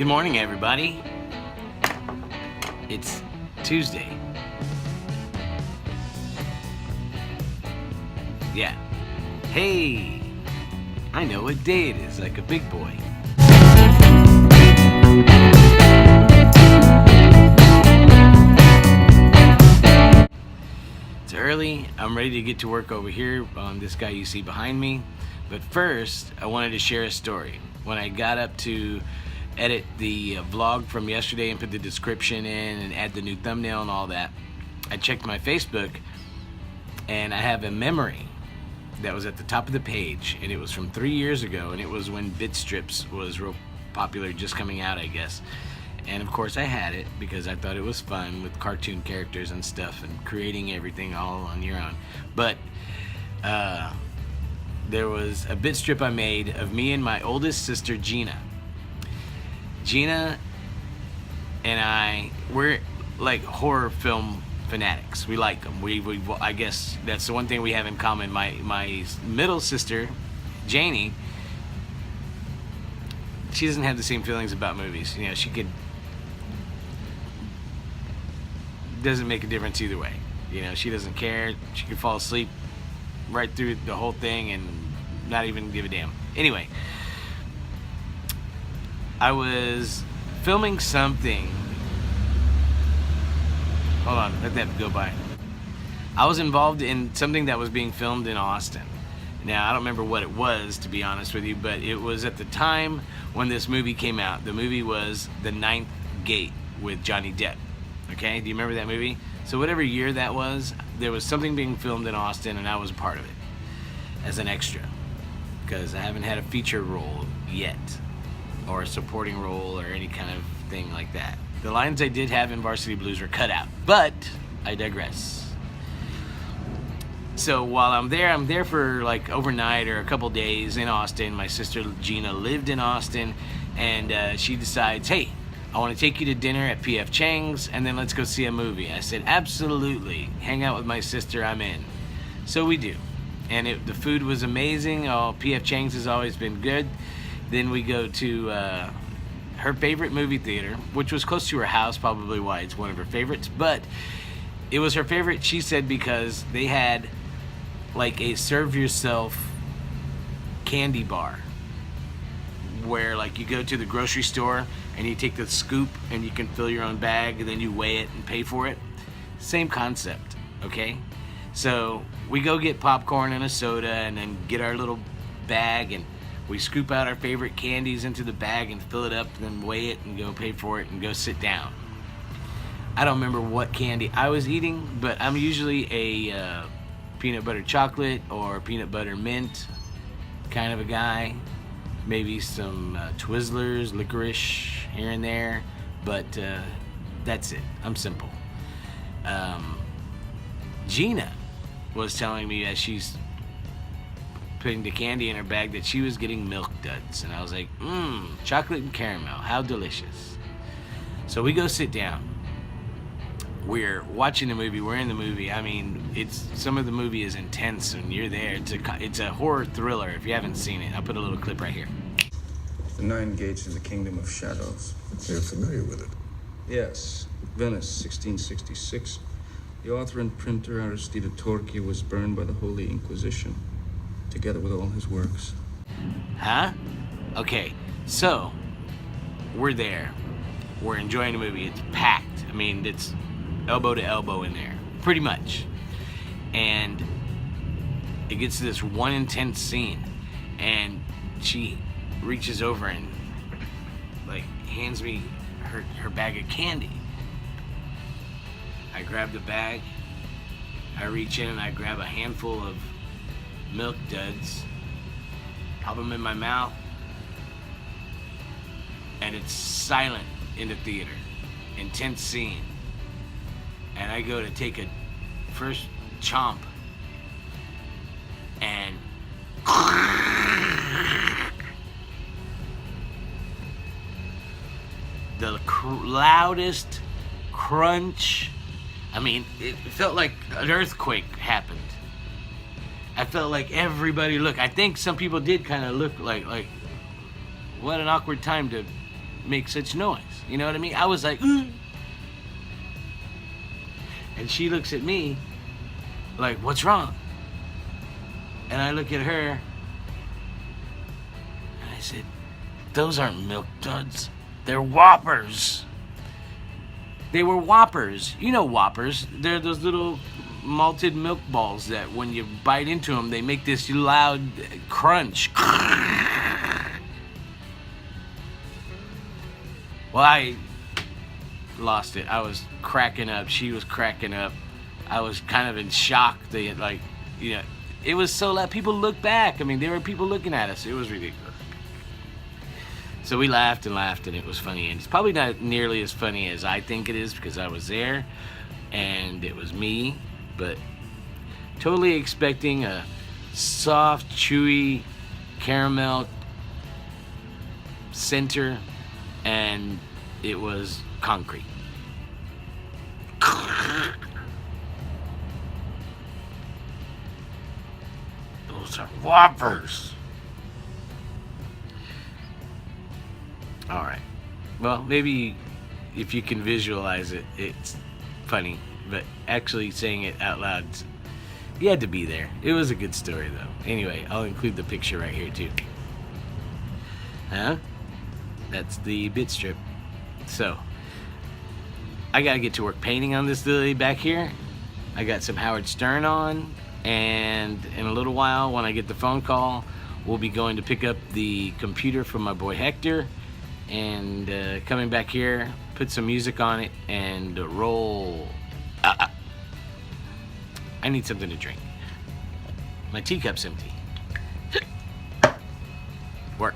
Good morning, everybody. It's Tuesday. Yeah. Hey, I know what day it is, like a big boy. It's early. I'm ready to get to work over here on this guy you see behind me. But first, I wanted to share a story. When I got up to edit the vlog from yesterday and put the description in and add the new thumbnail and all that, I checked my Facebook and I have a memory that was at the top of the page, and it was from 3 years ago, and it was when bit strips was real popular, just coming out, I guess. And of course I had it because I thought it was fun with cartoon characters and stuff and creating everything all on your own. But there was a bit strip I made of me and my oldest sister Gina. Gina and we're like horror film fanatics. We like them. I guess that's the one thing we have in common. My middle sister, Janie, she doesn't have the same feelings about movies. You know, doesn't make a difference either way. You know, she doesn't care. She could fall asleep right through the whole thing and not even give a damn. Anyway, I was filming something. Hold on, let that go by. I was involved in something that was being filmed in Austin. Now, I don't remember what it was, to be honest with you, but it was at the time when this movie came out. The movie was The Ninth Gate with Johnny Depp. Okay, do you remember that movie? So whatever year that was, there was something being filmed in Austin, and I was a part of it as an extra, because I haven't had a feature role yet, or a supporting role, or any kind of thing like that. The lines I did have in Varsity Blues were cut out, but I digress. So while I'm there for like overnight or a couple days in Austin. My sister Gina lived in Austin, and she decides, hey, I want to take you to dinner at P.F. Chang's, and then let's go see a movie. I said, absolutely. Hang out with my sister, I'm in. So we do. And the food was amazing. Oh, P.F. Chang's has always been good. Then we go to her favorite movie theater, which was close to her house, probably why it's one of her favorites. But it was her favorite, she said, because they had like a serve yourself candy bar, where like you go to the grocery store and you take the scoop and you can fill your own bag and then you weigh it and pay for it. Same concept, okay? So we go get popcorn and a soda and then get our little bag, and we scoop out our favorite candies into the bag and fill it up and then weigh it and go pay for it and go sit down. I don't remember what candy I was eating, but I'm usually a peanut butter chocolate or peanut butter mint kind of a guy. Maybe some Twizzlers, licorice here and there, but that's it. I'm simple. Gina was telling me as she's putting the candy in her bag that she was getting Milk Duds, and I was like, chocolate and caramel, how delicious. So we go sit down. We're watching the movie. We're in the movie. I mean, some of the movie is intense when you're there. It's a horror thriller. If you haven't seen it, I'll put a little clip right here. The Nine Gates is a kingdom of shadows. You're familiar with it? Yes, Venice, 1666. The author and printer Aristide Torchi was burned by the Holy Inquisition, together with all his works. Huh? Okay, so we're there. We're enjoying the movie. It's packed. I mean, it's elbow to elbow in there, pretty much. And it gets to this one intense scene, and she reaches over and like hands me her bag of candy. I grab the bag, I reach in and I grab a handful of Milk Duds, pop them in my mouth, and it's silent in the theater. Intense scene. And I go to take a first chomp, and the loudest crunch. I mean, it felt like an earthquake happened. I felt like everybody looked. I think some people did kind of look like what an awkward time to make such noise. You know what I mean? I was like, "Ugh." And she looks at me like, what's wrong? And I look at her and I said, those aren't Milk Duds. They're Whoppers. They were Whoppers. You know Whoppers. They're those little malted milk balls that when you bite into them, they make this loud crunch. Well, I lost it. I was cracking up. She was cracking up. I was kind of in shock. It was so loud. People looked back. I mean, there were people looking at us. It was ridiculous. So we laughed and laughed, and it was funny. And it's probably not nearly as funny as I think it is because I was there, and it was me. But totally expecting a soft, chewy caramel center, and it was concrete. Those are Whoppers. All right. Well, maybe if you can visualize it, it's funny. But actually saying it out loud, you had to be there. It was a good story, though. Anyway, I'll include the picture right here, too. Huh? That's the bit strip. So, I gotta get to work painting on this lily back here. I got some Howard Stern on, and in a little while, when I get the phone call, we'll be going to pick up the computer from my boy Hector, and coming back here, put some music on it, and roll. I need something to drink. My teacup's empty. Work.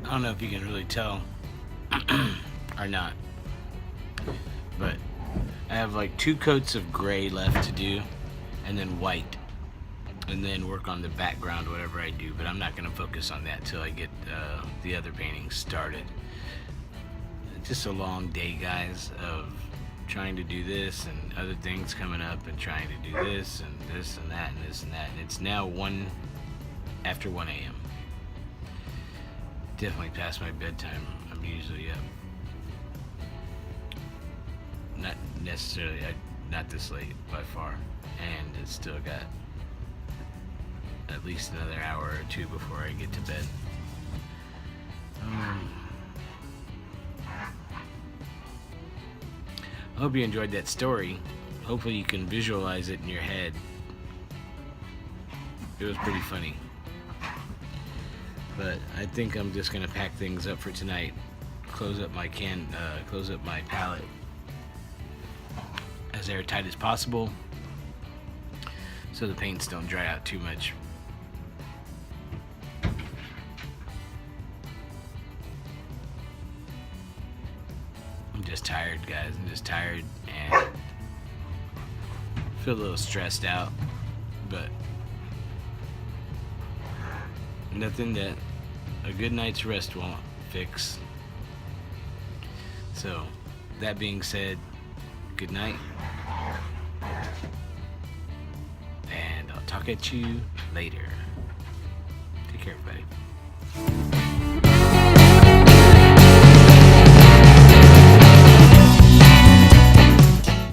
I don't know if you can really tell or not, but I have like 2 coats of gray left to do, and then white, and then work on the background, whatever I do. But I'm not going to focus on that till I get the other paintings started. Just a long day, guys, of trying to do this and other things coming up, and trying to do this and this and that and this and that. And it's now after 1 a.m. Definitely past my bedtime. I'm usually up. Not necessarily, not this late by far. And it's still got at least another hour or 2 before I get to bed. I hope you enjoyed that story. Hopefully you can visualize it in your head. It was pretty funny. But I think I'm just gonna pack things up for tonight. Close up my palette as airtight as possible, so the paints don't dry out too much. I'm just tired, guys. I'm just tired and feel a little stressed out, but nothing that a good night's rest won't fix. So, that being said, good night. And I'll talk at you later. Take care, everybody.